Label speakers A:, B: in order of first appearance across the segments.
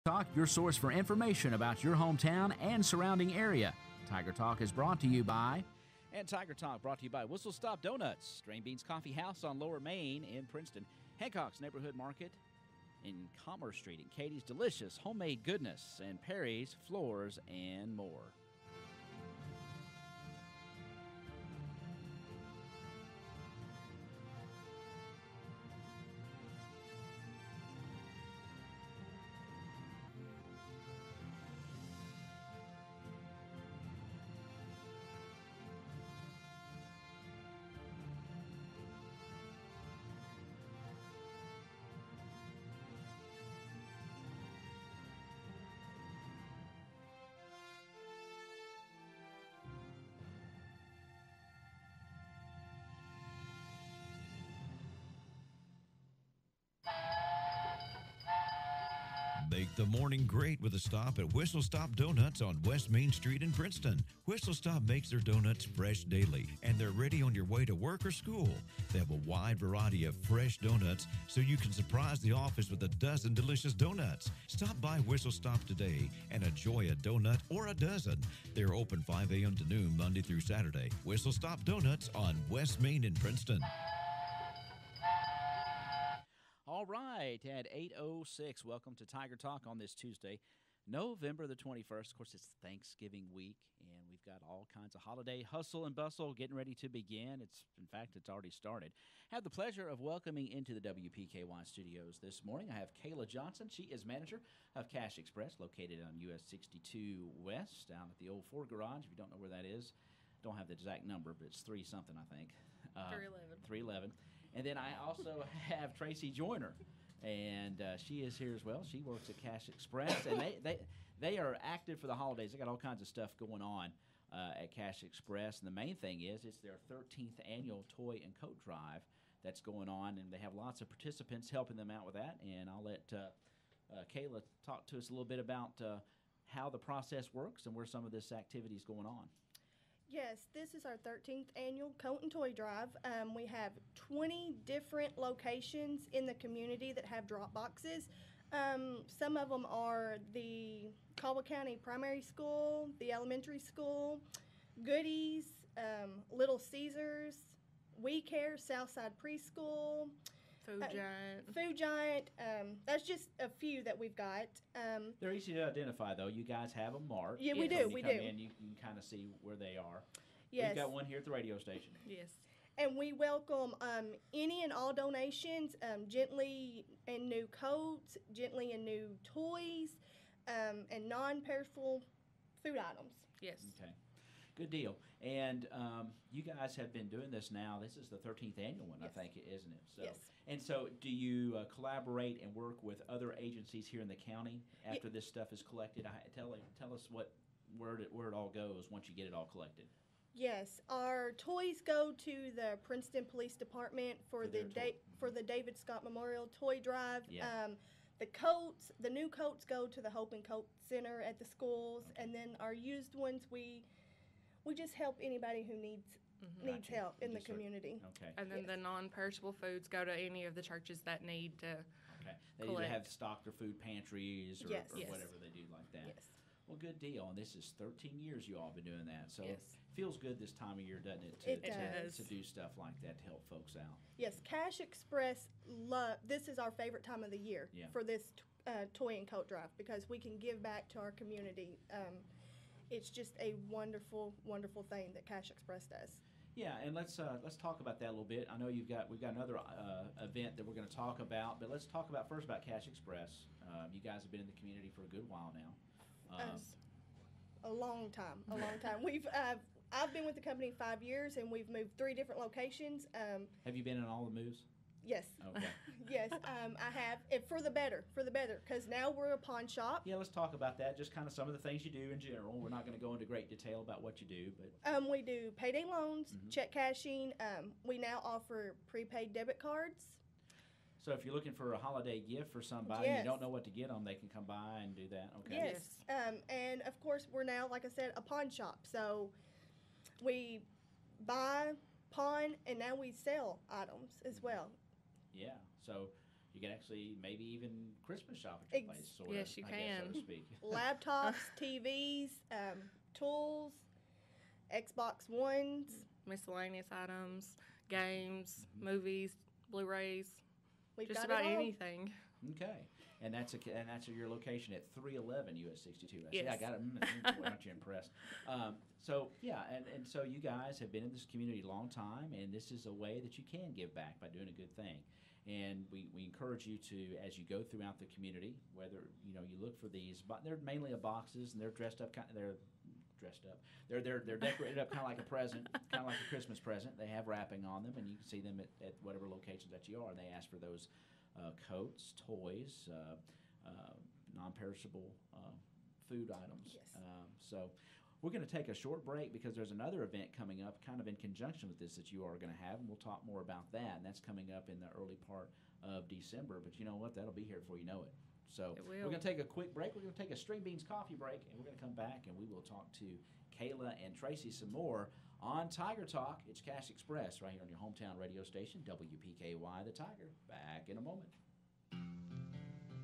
A: Talk, your source for information about your hometown and surrounding area. Tiger Talk is brought to you by...
B: And Tiger Talk brought to you by Whistle Stop Donuts, Strain Beans Coffee House on Lower Main in Princeton, Hancock's Neighborhood Market in Commerce Street, and Katie's Delicious Homemade Goodness, and Perry's Floors and more.
C: Make the morning great with a stop at Whistle Stop Donuts on West Main Street in Princeton. Whistle Stop makes their donuts fresh daily, and they're ready on your way to work or school. They have a wide variety of fresh donuts, so you can surprise the office with a dozen delicious donuts. Stop by Whistle Stop today and enjoy a donut or a dozen. They're open 5 a.m. to noon Monday through Saturday. Whistle Stop Donuts on West Main in Princeton.
B: All right, at 8:06, welcome to Tiger Talk on this Tuesday, November the 21st. Of course, it's Thanksgiving week, and we've got all kinds of holiday hustle and bustle getting ready to begin. In fact, it's already started. I have the pleasure of welcoming into the WPKY studios this morning. I have KAYLA Johnson. She is manager of Cash Express, located on US 62 West, down at the old Ford Garage. If you don't know where that is, don't have the exact number, but it's 3-something, I think. 311. And then I also have TRACY Joyner, and she is here as well. She works at Cash Express, and they are active for the holidays. They got all kinds of stuff going on at Cash Express, and the main thing is it's their 13th annual Toy and Coat Drive that's going on, and they have lots of participants helping them out with that. And I'll let KAYLA talk to us a little bit about how the process works and where some of this activity is going on.
D: Yes, this is our 13th annual Coat and Toy Drive. We have 20 different locations in the community that have drop boxes. Some of them are the Caldwell County Primary School, the elementary school, Goodies, Little Caesars, We Care, Southside Preschool, Food Giant. That's just a few that we've got.
B: They're easy to identify, though. You guys have them marked.
D: Yeah, we do.
B: When you come in, you can kind of see where they are.
D: Yes.
B: We've got one here at the radio station.
E: Yes.
D: And we welcome any and all donations, gently and new coats, gently and new toys, and non-perishable food items.
E: Yes.
B: Okay. Good deal. And you guys have been doing this now. This is the 13th annual one,
D: Yes.
B: I think, isn't it? So,
D: Yes.
B: And so do you collaborate and work with other agencies here in the county after this stuff is collected? Tell us where it all goes once you get it all collected.
D: Yes, our toys go to the Princeton Police Department for the David Scott Memorial Toy Drive.
B: Yeah.
D: The new coats go to the Hope and Coat Center at the schools,
B: Okay.
D: and then our used ones we just help anybody who needs
B: Gotcha.
D: help in the
B: Just sort of-
D: community.
B: Okay.
E: And then
D: Yes.
E: the non-perishable foods go to any of the churches that need to.
B: Okay. They either
E: collect.
B: have stocked their food pantries or,
D: Yes.
B: or
D: Yes.
B: whatever they do like that.
D: Yes.
B: Well, good deal. And this is 13 years you all been doing that. So
E: Yes.
B: it feels good this time of year, doesn't it?
D: It does.
B: To do stuff like that to help folks out.
D: Yes, Cash Express this is our favorite time of the year
B: Yeah.
D: for this toy and coat drive because we can give back to our community. It's just a wonderful, wonderful thing that Cash Express does.
B: Yeah, and let's talk about that a little bit. I know we've got another event that we're going to talk about, but let's talk about first about Cash Express. You guys have been in the community for a good while now.
D: A long time, a long time. I've been with the company 5 years, and we've moved 3 different locations.
B: Have you been in all the moves?
D: Yes.
B: Okay.
D: Yes, I have. And for the better, because now we're a pawn shop.
B: Yeah, let's talk about that. Just kind of some of the things you do in general. We're not going to go into great detail about what you do, but
D: We do payday loans, check cashing. We now offer prepaid debit cards.
B: so if you're looking for a holiday gift for somebody,
D: Yes.
B: you don't know what to get them, they can come by and do that. Okay.
D: Yes. And of course, we're now, like I said, a pawn shop. So we buy, pawn, and now we sell items as well.
B: Yeah. So You can actually maybe even Christmas shop at your place, sort of.
E: Yes, you
B: I guess,
E: can.
B: so to speak.
D: Laptops, TVs, tools, Xbox Ones.
E: Miscellaneous items, games, movies, Blu-rays,
D: We've
E: just
D: got
E: about
D: it all.
E: anything.
B: Okay, and that's your location at 311 US 62.
E: Yes.
B: Yeah, I got it. Boy, aren't you impressed? So yeah, and so you guys have been in this community a long time, and this is a way that you can give back by doing a good thing. And we encourage you to, as you go throughout the community, whether you look for these, but they're mainly boxes, and they're dressed up. They're decorated up kind of like a present, kind of like a Christmas present. They have wrapping on them, and you can see them at whatever locations that you are. And they ask for those coats, toys, non-perishable food items.
D: Yes.
B: So we're going to take a short break because there's another event coming up kind of in conjunction with this that you are going to have, and we'll talk more about that. And that's coming up in the early part of December. But you know what? That'll be here before you know it. So we're going to take a quick break. We're going to take a String Beans coffee break, and we're going to come back, and we will talk to KAYLA and TRACY some more on Tiger Talk. It's Cash Express right here on your hometown radio station, WPKY The Tiger. Back in a moment.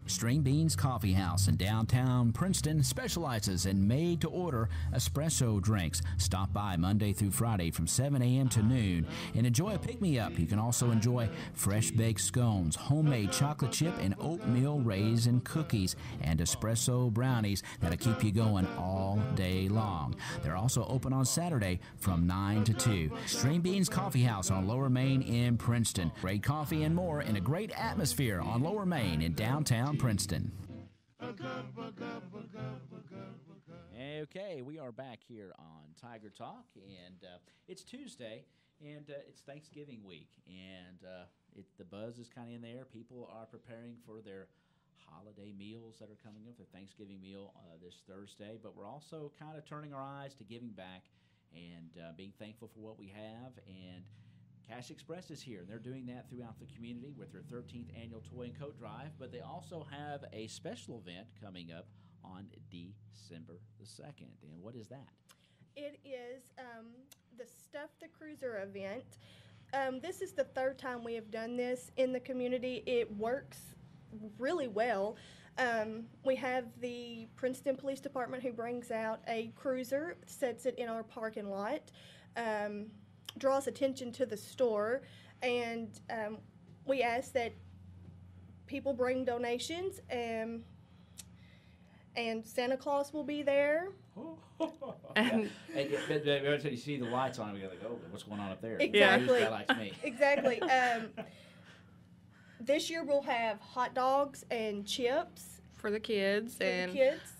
A: String Beans Coffee House in downtown Princeton specializes in made-to-order espresso drinks. Stop by Monday through Friday from 7 a.m. to noon and enjoy a pick-me-up. You can also enjoy fresh-baked scones, homemade chocolate chip and oatmeal raisin cookies, and espresso brownies that'll keep you going all day long. They're also open on Saturday from 9 to 2. String Beans Coffee House on Lower Main in Princeton. Great coffee and more in a great atmosphere on Lower Main in downtown Princeton.
B: Okay, we are back here on Tiger Talk, and it's Tuesday, and it's Thanksgiving week, and the buzz is kind of in the air. People are preparing for their holiday meals that are coming up, their Thanksgiving meal this Thursday, but we're also kind of turning our eyes to giving back and being thankful for what we have, and Cash Express is here, and they're doing that throughout the community with their 13th annual Toy and Coat Drive, but they also have a special event coming up on December the 2nd. And what is that?
D: It is the Stuff the Cruiser event. This is the third time we have done this in the community. It works really well. We have the Princeton Police Department who brings out a cruiser, sets it in our parking lot, draws attention to the store, and we ask that people bring donations, and Santa Claus will be there.
B: And you see the lights on, we're like, oh, what's going on up there?
D: Exactly.
B: That likes me.
D: Exactly. This year we'll have hot dogs and chips
E: For the kids.
D: for the kids.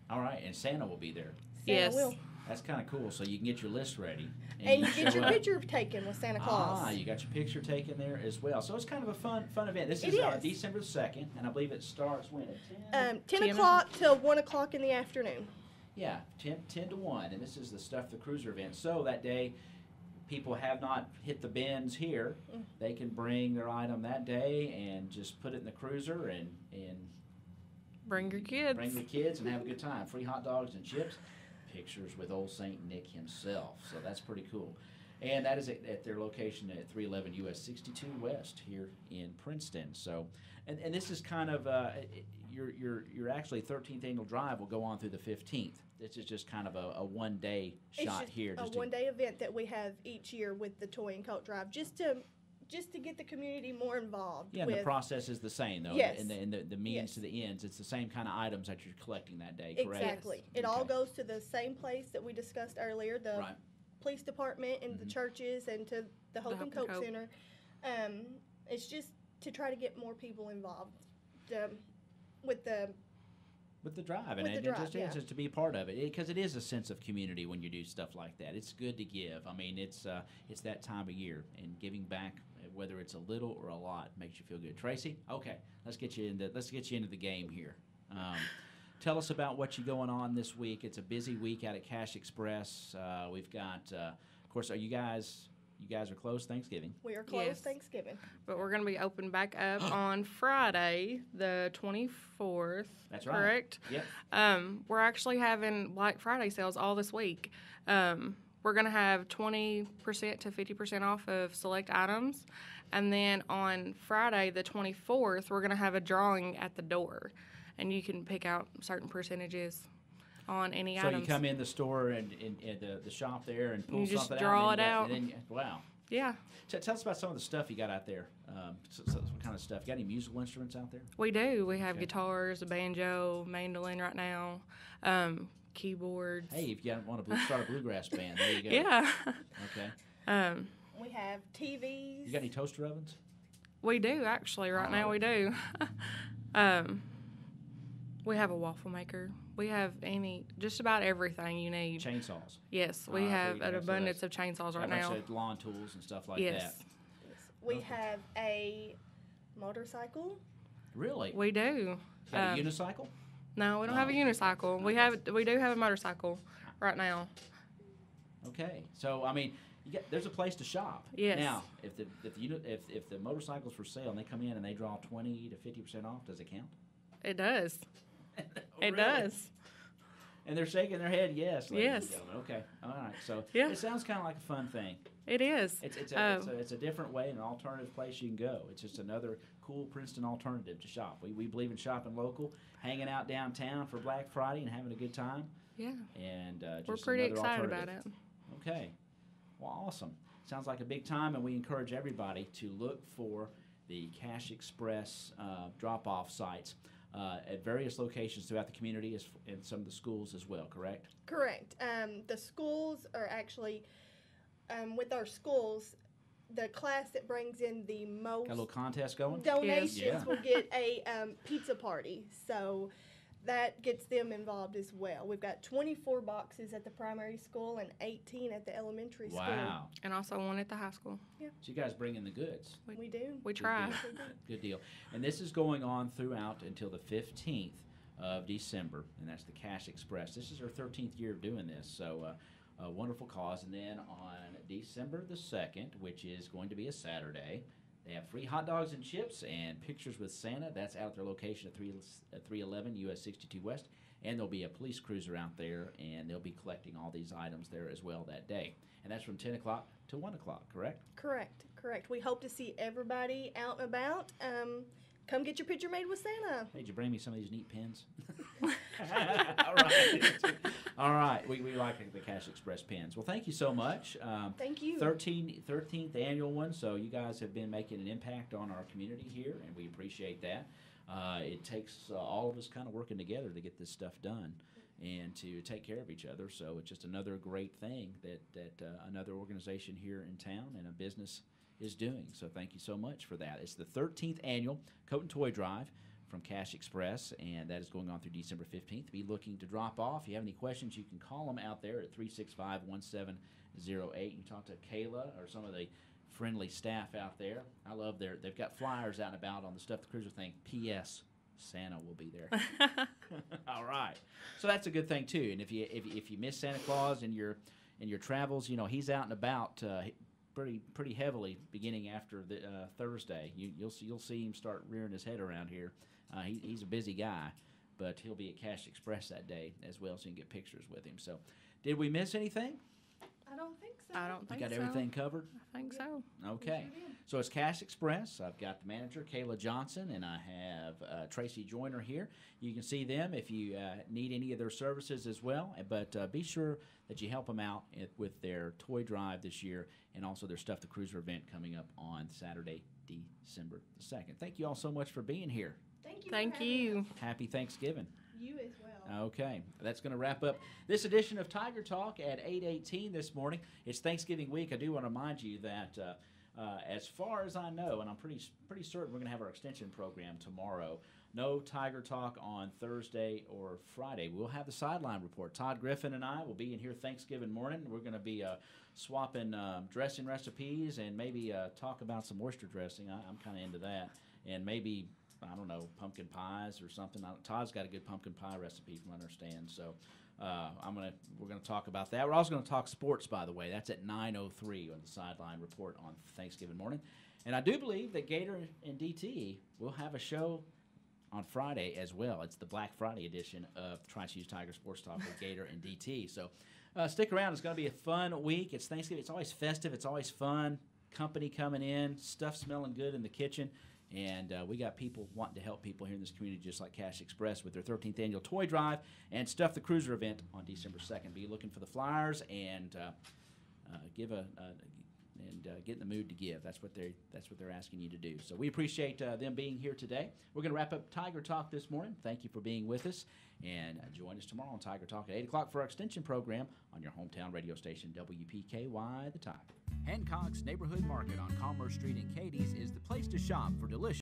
B: All right, and Santa will be there.
D: Santa
E: Yes.
D: will.
B: That's kind of cool. So you can get your list ready.
D: And you get
B: show
D: your
B: up.
D: picture taken with Santa Claus.
B: Ah, you got your picture taken there as well. So it's kind of a fun event. This
D: It
B: is
D: is.
B: December 2nd, and I believe it starts when? At 10?
D: 10 o'clock till 1 o'clock in the afternoon.
B: Yeah, 10 to 1, and this is the Stuff the Cruiser event. So that day, people have not hit the bins here. They can bring their item that day and just put it in the cruiser and
E: Bring your kids.
B: bring the kids and have a good time. Free hot dogs and chips. Pictures with old Saint Nick himself. So that's pretty cool. And that is at their location at 311 US 62 West here in Princeton. So, and this is kind of your actually 13th annual drive will go on through the 15th. This is just kind of a one-day shot here.
D: It's just a one-day event that we have each year with the Toy and Coat Drive, just to get the community more involved.
B: Yeah, and the process is the same, though.
D: Yes.
B: And the means
D: Yes.
B: to the ends, it's the same kind of items that you're collecting that day, correct?
D: Exactly. It all
B: Okay.
D: goes to the same place that we discussed earlier, the
B: Right.
D: police department and the churches and to the Hope and Coke Center. It's just to try to get more people involved with the
B: drive,
D: With
B: and
D: the drive,
B: just to be a part of it, because it is a sense of community when you do stuff like that. It's good to give. I mean, it's that time of year, and giving back, whether it's a little or a lot, makes you feel good. Tracy, okay, let's get you into the game here. Tell us about what you're going on this week. It's a busy week out at Cash Express. We've got, of course, are you guys are closed Thanksgiving?
D: we are closed
E: Yes.
D: Thanksgiving.
E: But we're going to be open back up on Friday, the 24th.
B: That's right.
E: Correct?
B: Yep.
E: We're actually having Black Friday sales all this week. We're we're going to have 20% to 50% off of select items. And then on Friday, the 24th, we're going to have a drawing at the door. And you can pick out certain percentages on any
B: So
E: items.
B: you come in the store and the shop there and pull
E: You just
B: something
E: draw
B: out.
E: it out.
B: And then wow.
E: Yeah,
B: Tell us about some of the stuff you got out there. What kind of stuff? You got any musical instruments out there?
E: we do. We have
B: Okay.
E: guitars, a banjo, mandolin right now, keyboards.
B: Hey, if you want to start a bluegrass band, there you go.
E: Yeah.
B: Okay.
D: We have TVs.
B: You got any toaster ovens?
E: We do, actually. Right now we do. We have a waffle maker. We have just about everything you need.
B: Chainsaws.
E: Yes, we have an abundance of chainsaws right now.
B: Like lawn tools and stuff like
E: Yes,
B: that.
D: We have a motorcycle.
B: Really?
E: we do.
B: You got a unicycle?
E: No, we don't have a unicycle. We do have a motorcycle right now.
B: Okay. So I mean, there's a place to shop.
E: Yes.
B: Now, if the motorcycle's for sale and they come in and they draw 20 to 50% off, does it count?
E: It does. It
B: Really?
E: does.
B: And they're shaking their head, yes. ladies and
E: Yes.
B: gentlemen. Okay. All right. So
E: Yeah.
B: it sounds kind of like a fun thing.
E: It is.
B: It's a different way, an alternative place you can go. It's just another cool Princeton alternative to shop. We believe in shopping local, hanging out downtown for Black Friday and having a good time.
E: Yeah.
B: And just
E: We're pretty
B: another
E: excited about
B: alternative.
E: it.
B: Okay. Well, awesome. Sounds like a big time, and we encourage everybody to look for the Cash Express drop-off sites at various locations throughout the community and some of the schools as well, correct?
D: Correct. The schools are actually, with our schools, the class that brings in the most
B: Got a little contest going?
D: donations
B: Yeah.
D: will get a pizza party. So that gets them involved as well. We've got 24 boxes at the primary school and 18 at the elementary school.
B: Wow.
E: And also one at the high school.
B: So you guys bring in the goods.
D: We do.
E: We try.
B: Good deal. And this is going on throughout until the 15th of December, and that's the Cash Express. This is our 13th year of doing this, so a wonderful cause. And then on December the 2nd, which is going to be a Saturday, they have free hot dogs and chips and pictures with Santa. That's out at their location at 311 US 62 West. And there'll be a police cruiser out there, and they'll be collecting all these items there as well that day. And that's from 10 o'clock to 1 o'clock, correct?
D: Correct. We hope to see everybody out and about. Come get your picture made with Santa.
B: Hey, did you bring me some of these neat pins? All right. All right. We like the Cash Express pins. Well, thank you so much.
D: Thank you.
B: 13th annual one, so you guys have been making an impact on our community here, and we appreciate that. It takes all of us kind of working together to get this stuff done and to take care of each other, so it's just another great thing that another organization here in town and a business is doing. So thank you so much for that. It's the 13th annual Coat and Toy Drive from Cash Express, and that is going on through December 15th. Be looking to drop off. If you have any questions, you can call them out there at 365-1708. You can talk to KAYLA or some of the friendly staff out there. I love they've got flyers out and about on the Stuff the Cruiser thing. P.S. Santa will be there. All right. So that's a good thing too. And if you miss Santa Claus in your travels, he's out and about pretty heavily beginning after the Thursday. You'll see him start rearing his head around here. He's a busy guy, but he'll be at Cash Express that day as well, so you can get pictures with him. So, did we miss anything?
D: I don't think so.
E: I don't think
B: You got
E: so.
B: everything covered?
E: I think so.
B: Okay. So it's Cash Express. I've got the manager, KAYLA Johnson, and I have TRACY Joyner here. You can see them if you need any of their services as well. But be sure that you help them out with their toy drive this year and also their Stuff the Cruiser event coming up on Saturday, December the 2nd. Thank you all so much for being here.
D: Thank you.
E: Thank you.
B: Happy Thanksgiving.
D: You as well.
B: Okay, that's going to wrap up this edition of Tiger Talk at 8:18 this morning. It's Thanksgiving week. I do want to remind you that as far as I know, and I'm pretty certain we're going to have our extension program tomorrow, no Tiger Talk on Thursday or Friday. We'll have the sideline report. Todd Griffin and I will be in here Thanksgiving morning. We're going to be swapping dressing recipes and maybe talk about some oyster dressing. I'm kind of into that. And maybe, I don't know, pumpkin pies or something. Todd's got a good pumpkin pie recipe from what I understand. So we're gonna talk about that. We're also gonna talk sports, by the way. That's at 9:03 on the sideline report on Thanksgiving morning. And I do believe that Gator and DT will have a show on Friday as well. It's the Black Friday edition of TRACY's Tiger Sports Talk with Gator and DT. So Stick around. It's going to be a fun week. It's Thanksgiving. It's always festive. It's always fun. Company coming in. Stuff smelling good in the kitchen. And we got people wanting to help people here in this community, just like Cash Express with their 13th annual toy drive and Stuff the Cruiser event on December 2nd. Be looking for the flyers and get in the mood to give. That's what they're asking you to do. So we appreciate them being here today. We're going to wrap up Tiger Talk this morning. Thank you for being with us, and join us tomorrow on Tiger Talk at 8 o'clock for our extension program on your hometown radio station, WPKY The Tiger.
A: Hancock's Neighborhood Market on Commerce Street in Cadiz is the place to shop for delicious